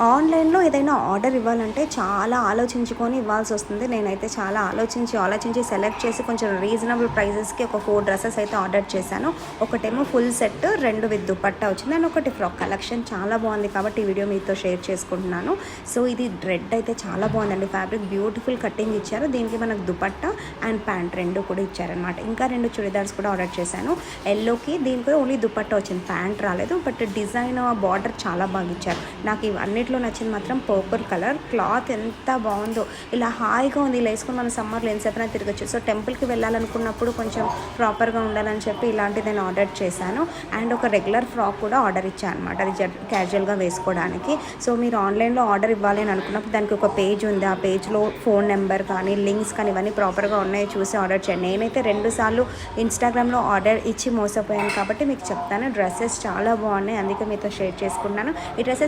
ఆన్లైన్లో ఏదైనా ఆర్డర్ ఇవ్వాలంటే చాలా ఆలోచించుకొని ఇవ్వాల్సి వస్తుంది. నేనైతే చాలా ఆలోచించి సెలెక్ట్ చేసి కొంచెం రీజనబుల్ ప్రైజెస్కి ఒక 4 డ్రెస్సెస్ అయితే ఆర్డర్ చేశాను. ఒకటేమో ఫుల్ సెట్, 2 విత్ దుపట్టా వచ్చింది అండ్ ఒకటి ఫ్రాక్. కలెక్షన్ చాలా బాగుంది కాబట్టి ఈ వీడియో మీతో షేర్ చేసుకుంటున్నాను. సో ఇది రెడ్ అయితే చాలా బాగుందండి. ఫ్యాబ్రిక్ బ్యూటిఫుల్ కటింగ్ ఇచ్చారు. దీనికి మనకు దుపట్టా అండ్ ప్యాంట్ 2 కూడా ఇచ్చారనమాట. ఇంకా 2 చుడిదార్స్ కూడా ఆర్డర్ చేశాను. ఎల్లోకి దీనికి ఓన్లీ దుపట్టా వచ్చింది, ప్యాంట్ రాలేదు. బట్ డిజైన్ బార్డర్ చాలా బాగా ఇచ్చారు. నాకు ఇవన్నిట్లో నచ్చింది మాత్రం పర్పుల్ కలర్. క్లాత్ ఎంత బాగుందో, ఇలా హాయిగా ఉంది. ఇలా వేసుకుని మనం సమ్మర్లో ఎంతసేపైనా తిరగచ్చు. సో టెంపుల్కి వెళ్ళాలనుకున్నప్పుడు కొంచెం ప్రాపర్గా ఉండాలని చెప్పి ఇలాంటిది నేను ఆర్డర్ చేశాను. అండ్ ఒక రెగ్యులర్ ఫ్రాక్ కూడా ఆర్డర్ ఇచ్చాను అనమాట, అది క్యాజువల్గా వేసుకోవడానికి. సో మీరు ఆన్లైన్లో ఆర్డర్ ఇవ్వాలి అని అనుకున్నప్పుడు దానికి ఒక పేజ్ ఉంది. ఆ పేజ్లో ఫోన్ నెంబర్ కానీ లింక్స్ కానీ ఇవన్నీ ప్రాపర్గా ఉన్నాయో చూసి ఆర్డర్ చేయండి. నేనైతే 2 సార్లు ఇన్స్టాగ్రామ్లో ఆర్డర్ ఇచ్చి మోసపోయాను కాబట్టి మీకు చెప్తాను. డ్రెస్సెస్ చాలా బాగున్నాయి, అందుకే మీతో షేర్ చేసుకుంటున్నాను. ఈ డ్రెస్సెస్